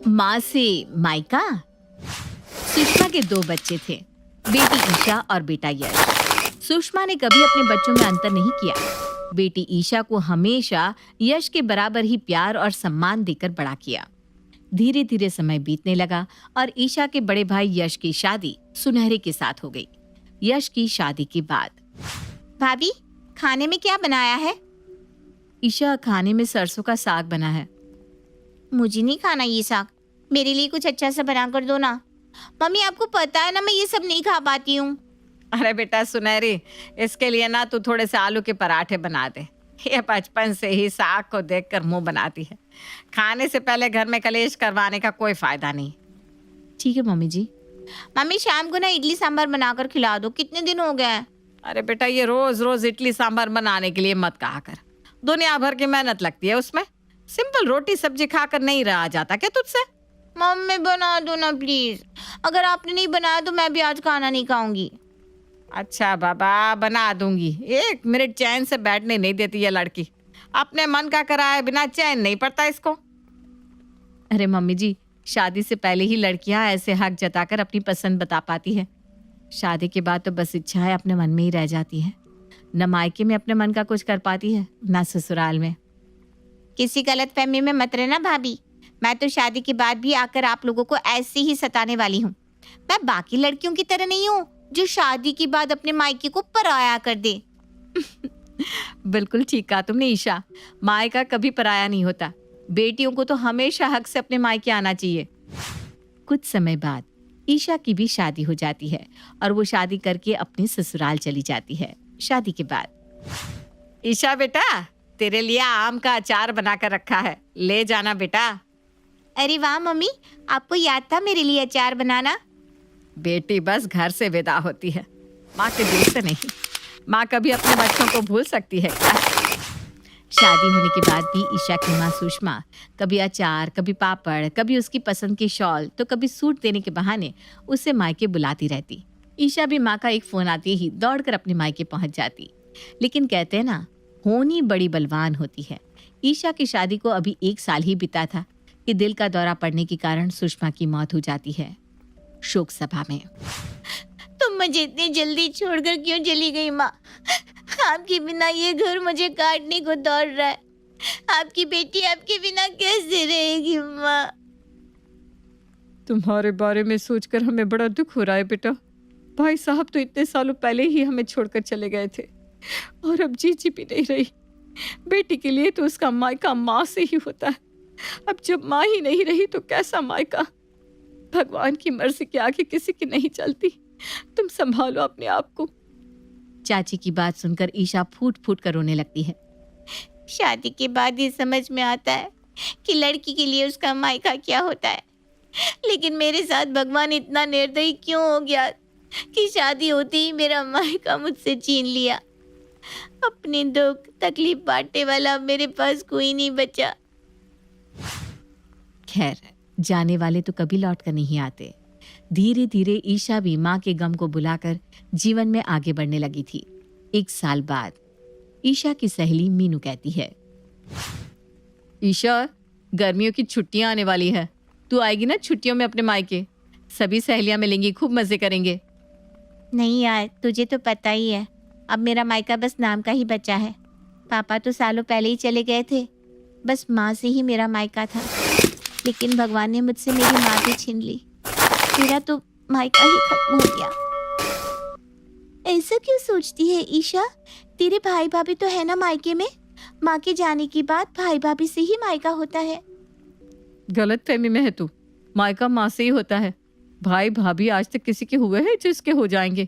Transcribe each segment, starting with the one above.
माँ से माइका। सुषमा के दो बच्चे थे, बेटी ईशा और बेटा यश। सुषमा ने कभी अपने बच्चों में अंतर नहीं किया। बेटी ईशा को हमेशा यश के बराबर ही प्यार और सम्मान देकर बड़ा किया। धीरे धीरे समय बीतने लगा और ईशा के बड़े भाई यश की शादी सुनहरे के साथ हो गई। यश की शादी के बाद, भाभी खाने में क्या बनाया है? ईशा, खाने में सरसों का साग बना है। मुझे नहीं खाना ये साग, मेरे लिए कुछ अच्छा सा बना कर दो ना। मम्मी आपको पता है ना मैं ये सब नहीं खा पाती हूँ। अरे बेटा सुनहरी, इसके लिए ना तू थोड़े से आलू के पराठे बना दे। ये बचपन से ही साग को देखकर मुंह बनाती है। खाने से पहले घर में कलेश करवाने का कोई फायदा नहीं। ठीक है मम्मी जी। मम्मी शाम को ना इडली सांभर बनाकर खिला दो, कितने दिन हो गए हैं। अरे बेटा, ये रोज रोज इडली सांभर बनाने के लिए मत कहा कर। दुनिया भर की मेहनत लगती है उसमें। सिंपल रोटी सब्जी खाकर नहीं रहा जाता क्या तुझसे? मम्मी बना दो ना प्लीज। अगर आपने नहीं बनाया तो मैं भी आज खाना नहीं खाऊंगी। अच्छा बाबा, बना दूंगी। 1 मिनट चैन से बैठने नहीं देती ये लड़की। अपने मन का कराए बिना चैन नहीं पड़ता इसको। अरे मम्मी जी, शादी से पहले ही लड़कियां ऐसे हक जताकर अपनी पसंद बता पाती है। शादी के बाद तो बस इच्छाएं अपने मन में ही रह जाती है। न मायके में अपने मन का कुछ कर पाती है, न ससुराल में। किसी गलतफहमी में मत रहना भाभी। मैं तो शादी के बाद भी आकर आप लोगों को ऐसे ही सताने वाली हूँ। मैं बाकी लड़कियों की तरह नहीं हूँ जो शादी के बाद अपने मायके को पराया कर दे। बिल्कुल ठीक कहा तुमने ईशा। मायका कभी पराया नहीं होता। बेटियों को तो हमेशा हक से अपने मायके आना चाहिए। कुछ समय बाद ईशा की भी शादी हो जाती है और वो शादी करके अपने ससुराल चली जाती है। शादी के बाद, ईशा बेटा, तेरे लिए आम का अचार बनाकर रखा है, ले जाना बेटा। अरे वाह मम्मी, आपको याद था मेरे लिए अचार बनाना। बेटी बस घर से विदा होती है, माँ के दिल से नहीं। माँ कभी अपने बच्चों को भूल सकती है क्या? शादी होने के बाद भी ईशा की माँ सुषमा कभी अचार, कभी पापड़, कभी उसकी पसंद की शॉल, तो कभी सूट देने के बहाने उसे मायके बुलाती रहती। ईशा भी माँ का एक फोन आते ही दौड़कर अपने मायके पहुंच जाती। लेकिन कहते हैं ना, होनी बड़ी बलवान होती है। ईशा की शादी को अभी 1 साल ही बीता था कि दिल का दौरा पड़ने के कारण सुषमा की मौत हो जाती है। शोक सभा में, तुम मुझे इतनी जल्दी छोड़कर क्यों चली गई माँ? आपके बिना ये घर मुझे काटने को दौड़ रहा है। आपकी बेटी आपके बिना कैसे रहेगी माँ? तुम्हारे बारे में सोचकर हमें बड़ा दुख हो रहा है बेटा। भाई साहब तो इतने सालों पहले ही हमें छोड़कर चले गए थे और अब जी भी नहीं रही। बेटी के लिए तो उसका मायका माँ से ही होता है। अब जब माँ ही नहीं रही तो कैसा मायका? भगवान की मर्जी के आगे किसी की नहीं चलती। तुम संभालो अपने आप को। चाची की बात सुनकर ईशा फूट फूट कर रोने लगती है। शादी के बाद ये समझ में आता है कि लड़की के लिए उसका मायका क्या होता है। लेकिन मेरे साथ भगवान इतना निर्दयी क्यों हो गया कि शादी होते ही मेरा मायका मुझसे छीन लिया। अपने दुख तकलीफ बांटने वाला मेरे पास कोई नहीं बचा। खैर, जाने वाले तो कभी लौट कर नहीं आते। धीरे धीरे ईशा भी माँ के गम को बुलाकर जीवन में आगे बढ़ने लगी थी। 1 साल बाद ईशा की सहेली मीनू कहती है, ईशा, गर्मियों की छुट्टियां आने वाली है। तू आएगी ना छुट्टियों में अपने मायके? सभी सहेलियां मिलेंगी, खूब मजे करेंगे। नहीं यार, तुझे तो पता ही है, अब मेरा मायका बस नाम का ही बचा है। पापा तो सालों पहले ही चले गए थे। बस माँ से ही मेरा मायका था। लेकिन भगवान ने मुझसे मेरी माँ भी छीन ली। मेरा तो मायका ही खत्म हो गया। ऐसा क्यों सोचती है ईशा? तेरे भाई भाभी तो है ना मायके में। माँ के जाने के बाद भाई भाभी से ही मायका होता है। गलत फहमी में है तू। मायका माँ से ही होता है। भाई भाभी आज तक किसी के हुए हैं जिसके हो जाएंगे?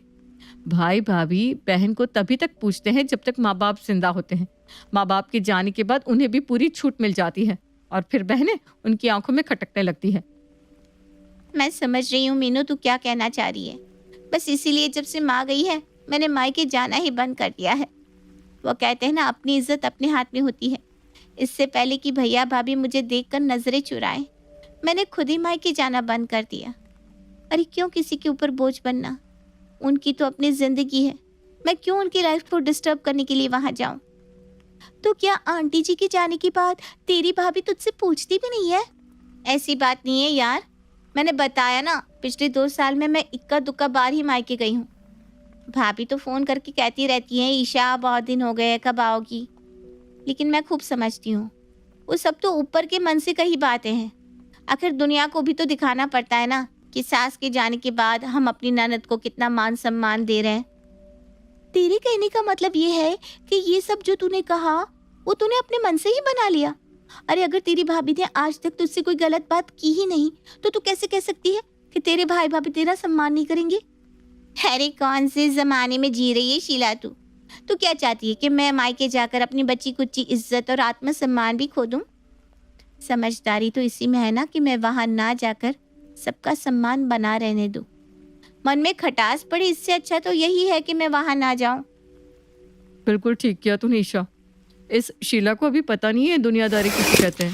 भाई भाभी बहन को तभी तक पूछते हैं जब तक माँ बाप जिंदा होते हैं। माँ बाप के जाने के बाद उन्हें भी पूरी छूट मिल जाती है और फिर बहनें उनकी आंखों में खटकने लगती है। मैं समझ रही हूँ मीनू, तू क्या कहना चाह रही है। बस इसीलिए जब से माँ गई है मैंने मायके जाना ही बंद कर दिया है। वो कहते हैं ना, अपनी इज्जत अपने हाथ में होती है। इससे पहले कि भैया भाभी मुझे देखकर नजरें चुराएं, मैंने खुद ही मायके जाना बंद कर दिया। अरे क्यों किसी के ऊपर बोझ बनना? उनकी तो अपनी जिंदगी है। मैं क्यों उनकी लाइफ को डिस्टर्ब करने के लिए वहां जाऊं? तो क्या आंटी जी के जाने के बाद तेरी भाभी तुझसे पूछती भी नहीं है? ऐसी बात नहीं है यार, मैंने बताया ना, पिछले 2 साल में मैं इक्का दुक्का बार ही मायके गई हूँ। भाभी तो फ़ोन करके कहती रहती हैं, ईशा बहुत दिन हो गए, कब आओगी? लेकिन मैं खूब समझती हूँ, वो सब तो ऊपर के मन से कही बातें हैं। आखिर दुनिया को भी तो दिखाना पड़ता है ना कि सास के जाने के बाद हम अपनी ननद को कितना मान सम्मान दे रहे हैं। तेरे कहने का मतलब ये है कि ये सब जो तूने कहा वो तूने अपने मन से ही बना लिया? अरे अगर तेरी भाभी ने आज तक तुझसे कोई गलत बात की ही नहीं तो तू कैसे कह सकती है कि तेरे भाई भाभी तेरा सम्मान नहीं करेंगे? अरे कौन से जमाने में जी रही है शीला तू? तू क्या चाहती है कि मैं मायके जाकर अपनी बच्ची कुच्ची इज्जत और आत्मसम्मान भी खो दूं? समझदारी तो इसी में है ना कि मैं वहां ना जाकर सबका सम्मान बना रहने दूं। मन में खटास पड़े, इससे अच्छा तो यही है कि मैं वहां ना जाऊं। बिल्कुल ठीक किया तूने ईशा। इस शीला को अभी पता नहीं है दुनियादारी किसे कहते हैं।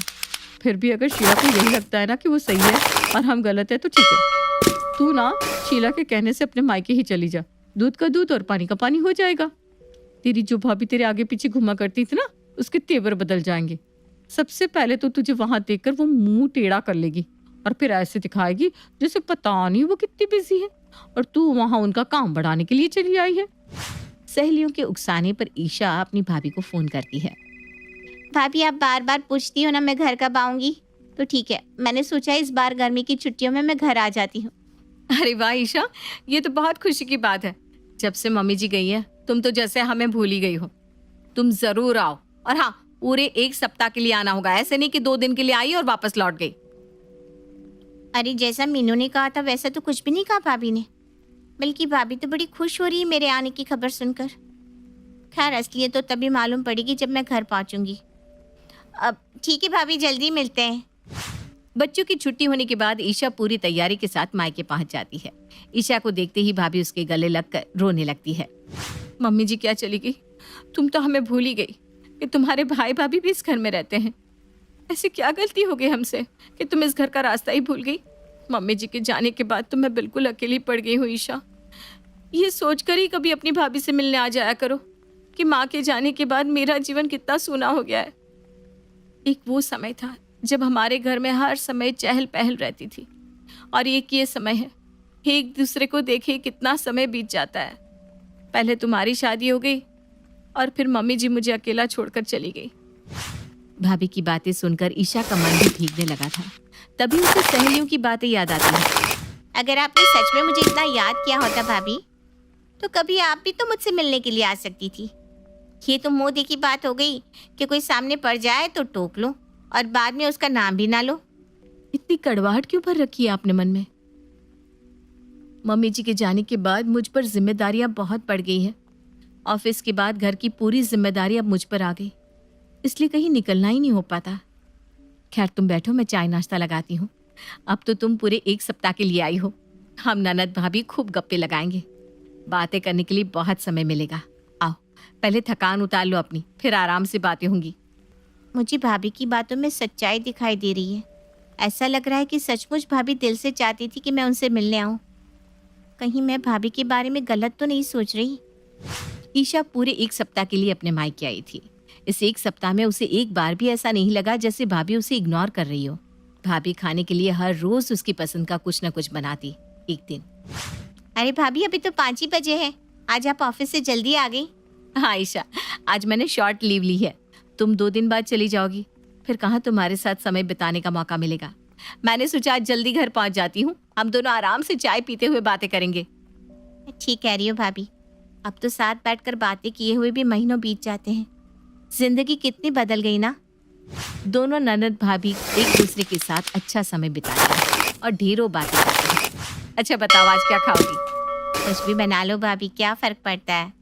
फिर भी अगर शीला को यही लगता है ना कि वो सही है और हम गलत है तो ठीक है। तू ना शीला के कहने से अपने मायके ही चली जा। दूध का दूध और पानी का पानी हो जाएगा। तेरी जो भाभी तेरे आगे पीछे घुमा करती थी ना, उसके तेवर बदल जाएंगे। सबसे पहले तो तुझे वहां देखकर वो मुंह टेढ़ा कर लेगी और फिर ऐसे दिखाएगी जैसे पता नहीं वो कितनी बिजी है और तू वहां उनका काम बढ़ाने के लिए चली आई है। सहेलियों के उकसाने पर ईशा अपनी भाभी को फोन करती है। भाभी आप बार बार पूछती हो ना मैं घर कब आऊंगी, तो ठीक है, मैंने सोचा इस बार गर्मी की छुट्टियों में मैं घर आ जाती हूँ। अरे वाह ईशा, ये तो बहुत खुशी की बात है। जब से मम्मी जी गई है तुम तो जैसे हमें भूल ही गई हो। तुम जरूर आओ, और हाँ, पूरे 1 सप्ताह के लिए आना होगा। ऐसे नहीं कि 2 दिन के लिए आई और वापस लौट गई। अरे जैसा मीनू ने कहा था वैसा तो कुछ भी नहीं कहा भाभी ने, बल्कि भाभी तो बड़ी खुश हो रही है मेरे आने की खबर सुनकर। खैर असलियत तो तभी मालूम पड़ेगी जब मैं घर पहुंचूंगी। अब ठीक है भाभी, जल्दी मिलते हैं। बच्चों की छुट्टी होने के बाद ईशा पूरी तैयारी के साथ मायके पहुंच जाती है। ईशा को देखते ही भाभी उसके गले लगकर रोने लगती है। मम्मी जी क्या चली गई? तुम तो हमें भूल ही गई कि तुम्हारे भाई भाभी भी इस घर में रहते हैं। ऐसी क्या गलती हो गई हमसे कि तुम इस घर का रास्ता ही भूल गई? मम्मी जी के जाने के बाद तो मैं बिल्कुल अकेली पड़ गई हूँ ईशा। ये सोचकर ही कभी अपनी भाभी से मिलने आ जाया करो कि माँ के जाने के बाद मेरा जीवन कितना सूना हो गया है। एक वो समय था जब हमारे घर में हर समय चहल पहल रहती थी, और एक ये समय है, एक दूसरे को देखे कितना समय बीत जाता है। पहले तुम्हारी शादी हो गई और फिर मम्मी जी मुझे अकेला छोड़कर चली गई। भाभी की बातें सुनकर ईशा का मन भी भीगने लगा था। तभी उसे सहेलियों की बातें याद आती हैं। अगर आपने सच में मुझे इतना याद किया होता भाभी, तो कभी आप भी तो मुझसे मिलने के लिए आ सकती थी। ये तो मुंह देखी बात हो गई कि कोई सामने पड़ जाए तो टोक लो और बाद में उसका नाम भी ना लो। इतनी कड़वाहट क्यों भर रखी है आपने मन में? मम्मी जी के जाने के बाद मुझ पर जिम्मेदारियां बहुत बढ़ गई हैं। ऑफिस के बाद घर की पूरी जिम्मेदारी अब मुझ पर आ गई, इसलिए कहीं निकलना ही नहीं हो पाता। खैर तुम बैठो, मैं चाय नाश्ता लगाती हूँ। अब तो तुम पूरे 1 सप्ताह के लिए आई हो। हम ननद भाभी खूब गप्पे लगाएंगे। बातें करने के लिए बहुत समय मिलेगा। आओ, पहले थकान उतार लो अपनी, फिर आराम से बातें होंगी। मुझे भाभी की बातों में सच्चाई दिखाई दे रही है। ऐसा लग रहा है कि सचमुच भाभी दिल से चाहती थी कि मैं उनसे मिलने आऊं। कहीं मैं भाभी के बारे में गलत तो नहीं सोच रही? ईशा पूरे 1 सप्ताह के लिए अपने मायके आई थी। इस 1 सप्ताह में उसे एक बार भी ऐसा नहीं लगा जैसे भाभी उसे इग्नोर कर रही हो। भाभी खाने के लिए हर रोज उसकी पसंद का कुछ न कुछ बनाती। एक दिन, अरे भाभी अभी तो 5 ही बजे हैं, आज आप ऑफिस से जल्दी आ गई। हाँ ईशा, आज मैंने शॉर्ट लीव ली है। तुम 2 दिन बाद चली जाओगी, फिर कहाँ तुम्हारे साथ समय बिताने का मौका मिलेगा। मैंने सोचा आज जल्दी घर पहुंच जाती हूँ, हम दोनों आराम से चाय पीते हुए बातें करेंगे। ठीक कह रही हो भाभी, अब तो साथ बैठकर बातें किए हुए भी महीनों बीत जाते हैं। जिंदगी कितनी बदल गई ना। दोनों ननद भाभी एक दूसरे के साथ अच्छा समय बिताते हैं और ढेरों बातें करते हैं। अच्छा बताओ आज क्या खाओगी? कुछ भी बना लो भाभी, क्या फर्क पड़ता है?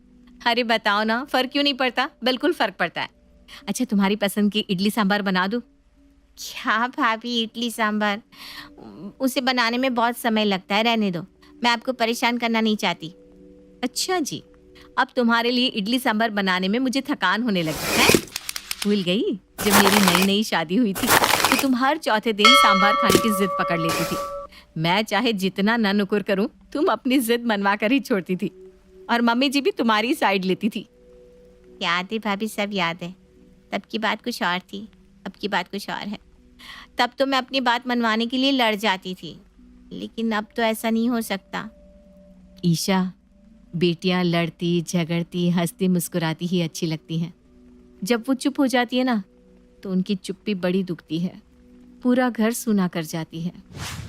अरे बताओ ना, फर्क क्यों नहीं पड़ता? बिल्कुल फर्क पड़ता है। अच्छा तुम्हारी पसंद की इडली सांभर बना दूं? क्या भाभी, इडली सांभर? उसे बनाने में बहुत समय लगता है, रहने दो, मैं आपको परेशान करना नहीं चाहती। अच्छा जी, अब तुम्हारे लिए इडली सांभर बनाने में मुझे थकान होने लगी है। भूल गई जब मेरी नई नई शादी हुई थी तो तुम हर चौथे दिन सांभर खाने की जिद पकड़ लेती थी। मैं चाहे जितना न नुकुर करूं, तुम अपनी जिद मनवा कर ही छोड़ती थी, और मम्मी जी भी तुम्हारी साइड लेती थी। याद है भाभी, सब याद है। तब की बात कुछ और थी, अब की बात कुछ और है। तब तो मैं अपनी बात मनवाने के लिए लड़ जाती थी, लेकिन अब तो ऐसा नहीं हो सकता। ईशा, बेटियां लड़ती झगड़ती हंसती मुस्कुराती ही अच्छी लगती हैं। जब वो चुप हो जाती है ना, तो उनकी चुप्पी बड़ी दुखती है, पूरा घर सूना कर जाती है।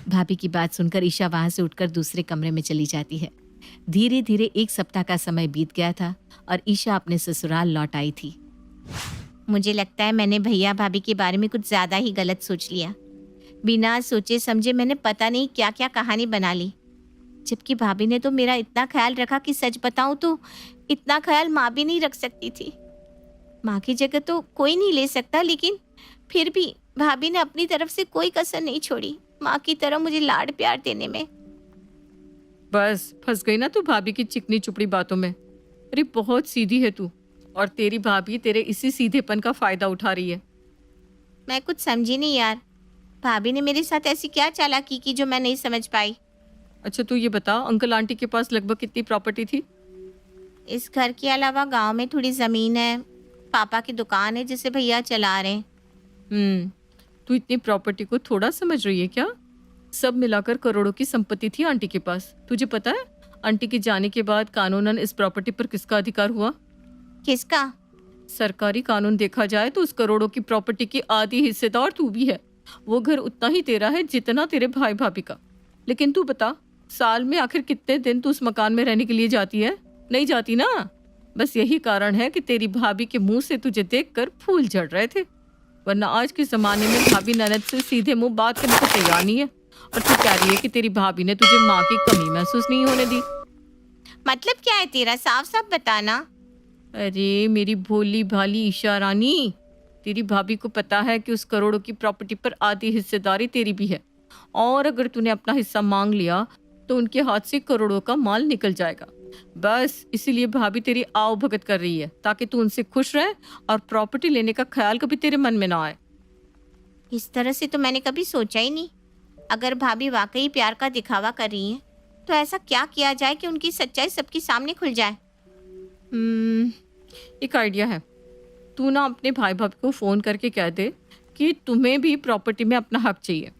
भाभी की बात सुनकर ईशा वहां से उठकर दूसरे कमरे में चली जाती है। धीरे धीरे 1 सप्ताह का समय बीत गया था और ईशा अपने ससुराल लौट आई थी। मुझे लगता है मैंने भैया भाभी के बारे में कुछ ज़्यादा ही गलत सोच लिया। बिना सोचे समझे मैंने पता नहीं क्या क्या कहानी बना ली, जबकि भाभी ने तो मेरा इतना ख्याल रखा कि सच बताऊं तो इतना ख्याल माँ भी नहीं रख सकती थी। माँ की जगह तो कोई नहीं ले सकता, लेकिन फिर भी भाभी ने अपनी तरफ से कोई कसर नहीं छोड़ी माँ की तरह मुझे लाड प्यार देने में। बस फंस गई ना तू भाभी की चिकनी चुपड़ी बातों में। अरे बहुत सीधी है तू, और तेरी भाभी तेरे इसी सीधेपन का फायदा उठा रही है। मैं कुछ समझी नहीं यार, भाभी ने मेरे साथ ऐसी क्या चालाकी की जो मैं नहीं समझ पाई। अच्छा तू ये बता, अंकल आंटी के पास लगभग कितनी प्रॉपर्टी थी? इस घर के अलावा गांव में थोड़ी ज़मीन है, पापा की दुकान है जिसे भैया चला रहे हैं। तू इतनी प्रॉपर्टी को थोड़ा समझ रही है क्या? सब मिलाकर करोड़ों की संपत्ति थी आंटी के पास। तुझे पता है आंटी के जाने के बाद कानूनन इस प्रॉपर्टी पर किसका अधिकार हुआ? किसका? सरकारी कानून देखा जाए तो उस करोड़ों की प्रॉपर्टी की आधी हिस्सेदार तू भी है। वो घर उतना ही तेरा है जितना तेरे भाई भाभी का। लेकिन तू बता, साल में आखिर कितने दिन तू उस मकान में रहने के लिए जाती है? नहीं जाती ना। बस यही कारण है कि तेरी भाभी के मुंह से तुझे देखकर फूल झड़ रहे थे, वरना आज के जमाने में भाभी ननद से सीधे मुंह बात करने को तैयार नहीं है। और तू कह रही है कि तेरी भाभी ने तुझे माँ की कमी महसूस नहीं होने दी। मतलब क्या है तेरा, साफ साफ बताना। अरे मेरी भोली भाली ईशा रानी, तेरी भाभी को पता है कि उस करोड़ों की प्रॉपर्टी पर आधी हिस्सेदारी तेरी भी है, और अगर तूने अपना हिस्सा मांग लिया तो उनके हाथ से करोड़ों का माल निकल जाएगा। बस इसीलिए भाभी तेरी आओ भगत कर रही है, ताकि तू उनसे खुश रहे और प्रॉपर्टी लेने का ख्याल कभी तेरे मन में ना आए। इस तरह से तो मैंने कभी सोचा ही नहीं। अगर भाभी वाकई प्यार का दिखावा कर रही हैं, तो ऐसा क्या किया जाए कि उनकी सच्चाई सबके सामने खुल जाए। एक आइडिया है, तू ना अपने भाई भाभी को फ़ोन करके कह दे कि तुम्हें भी प्रॉपर्टी में अपना हक चाहिए।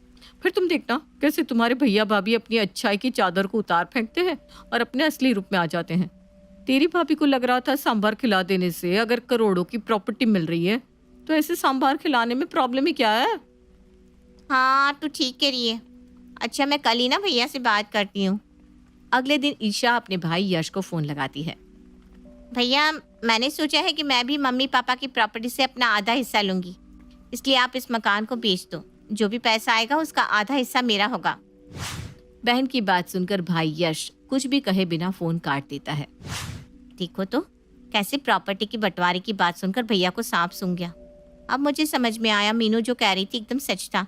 फिर तुम देखना कैसे तुम्हारे भैया भाभी अपनी अच्छाई की चादर को उतार फेंकते हैं और अपने असली रूप में आ जाते हैं। तेरी भाभी को लग रहा था सांभर खिला देने से अगर करोड़ों की प्रॉपर्टी मिल रही है, तो ऐसे सांभर खिलाने में प्रॉब्लम ही क्या है? हाँ तो ठीक कह रही है। अच्छा मैं कल ही ना भैया से बात करती हूँ। अगले दिन ईशा अपने भाई यश को फोन लगाती है। भैया मैंने सोचा है कि मैं भी मम्मी पापा की प्रॉपर्टी से अपना आधा हिस्सा लूंगी, इसलिए आप इस मकान को बेच दो। जो भी पैसा आएगा उसका आधा हिस्सा मेरा होगा। बहन की बात सुनकर भाई यश कुछ भी कहे बिना फोन काट देता है। देखो तो कैसे प्रॉपर्टी की बंटवारे की बात सुनकर भैया को सांप सूंघ गया। अब मुझे समझ में आया मीनू जो कह रही थी एकदम सच था।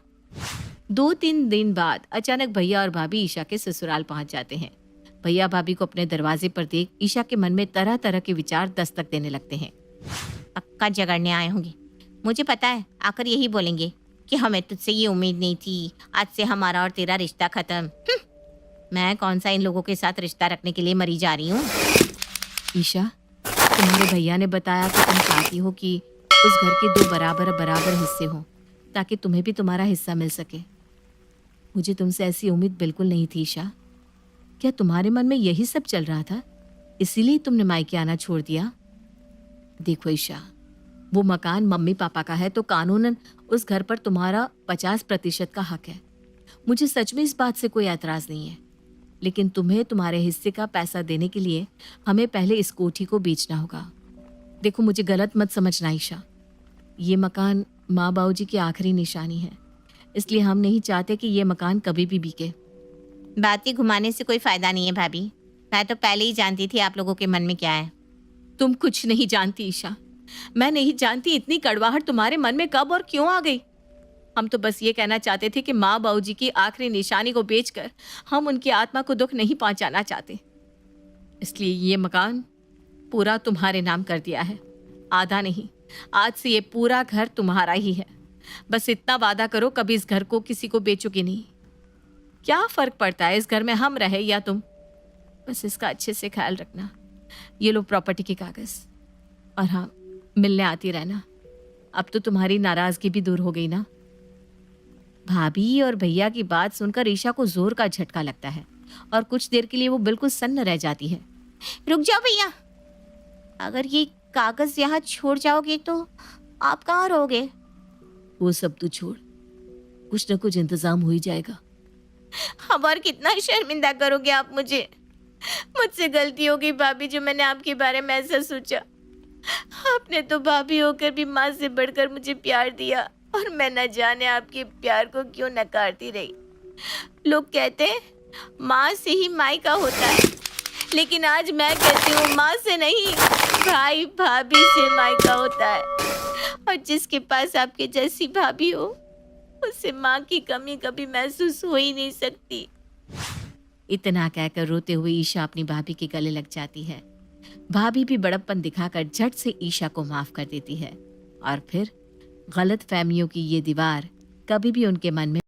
2-3 दिन बाद अचानक भैया और भाभी ईशा के ससुराल पहुंच जाते हैं। भैया भाभी को अपने दरवाजे पर देख ईशा के मन में तरह तरह के विचार दस्तक देने लगते हैं। पक्का झगड़ने आए होंगे, मुझे पता है। आकर यही बोलेंगे कि हमें तुझसे ये उम्मीद नहीं थी, आज से हमारा और तेरा रिश्ता खत्म। मैं कौन सा इन लोगों के साथ रिश्ता रखने के लिए मरी जा रही हूँ। ईशा, तुम्हारे भैया ने बताया कि तुम चाहती हो कि उस घर के 2 बराबर बराबर हिस्से हों, ताकि तुम्हें भी तुम्हारा हिस्सा मिल सके। मुझे तुमसे ऐसी उम्मीद बिल्कुल नहीं थी ईशा। क्या तुम्हारे मन में यही सब चल रहा था, इसीलिए तुमने मायके आना छोड़ दिया? देखो ईशा, वो मकान मम्मी पापा का है तो कानूनन उस घर पर तुम्हारा 50% का हक है। मुझे सच में इस बात से कोई एतराज नहीं है, लेकिन तुम्हें तुम्हारे हिस्से का पैसा देने के लिए हमें पहले इस कोठी को बेचना होगा। देखो मुझे गलत मत समझना ईशा, ये मकान माँ बाबूजी की आखिरी निशानी है, इसलिए हम नहीं चाहते कि ये मकान कभी भी बिके। बातें घुमाने से कोई फायदा नहीं है भाभी। मैं तो पहले ही जानती थी आप लोगों के मन में क्या है। तुम कुछ नहीं जानती ईशा, मैं नहीं जानती इतनी कड़वाहट तुम्हारे मन में कब और क्यों आ गई। हम तो बस ये कहना चाहते थे कि माँ बाबूजी की आखिरी निशानी को बेचकर हम उनकी आत्मा को दुख नहीं पहुंचाना चाहते, इसलिए ये मकान पूरा तुम्हारे नाम कर दिया है। आधा नहीं, आज से ये पूरा घर तुम्हारा ही है। बस इतना वादा करो कभी इस घर को किसी को बेचोगे नहीं। क्या फर्क पड़ता है इस घर में हम रहे या तुम, बस इसका अच्छे से ख्याल रखना। ये लो प्रॉपर्टी के कागज, और हाँ, मिलने आती रहना। अब तो तुम्हारी नाराजगी भी दूर हो गई ना। भाभी और भैया की बात सुनकर ईशा को जोर का झटका लगता है और कुछ देर के लिए वो बिल्कुल सन्न रह जाती है। रुक जाओ भैया, अगर ये कागज यहाँ छोड़ जाओगे तो आप कहाँ रहोगे? वो सब तू छोड़, कुछ न कुछ इंतजाम हो ही जाएगा। अब और कितना शर्मिंदा करोगे आप मुझे? मुझसे गलती हो गई भाभी, जो मैंने आपके बारे में ऐसा सोचा। आपने तो भाभी होकर भी माँ से बढ़कर मुझे प्यार दिया और मैं न जाने आपके प्यार को क्यों नकारती रही। लोग कहते हैं माँ से ही मायका होता है, लेकिन आज मैं कहती हूँ माँ से नहीं, भाई भाभी से मायका होता है। और जिसके पास आपके जैसी भाभी हो, उसे माँ की कमी कभी महसूस हो ही नहीं सकती। इतना कहकर रोते हुए ईशा अपनी भाभी के गले लग जाती है। भाभी भी बड़प्पन दिखाकर झट से ईशा को माफ कर देती है और फिर गलत फहमियों की ये दीवार कभी भी उनके मन में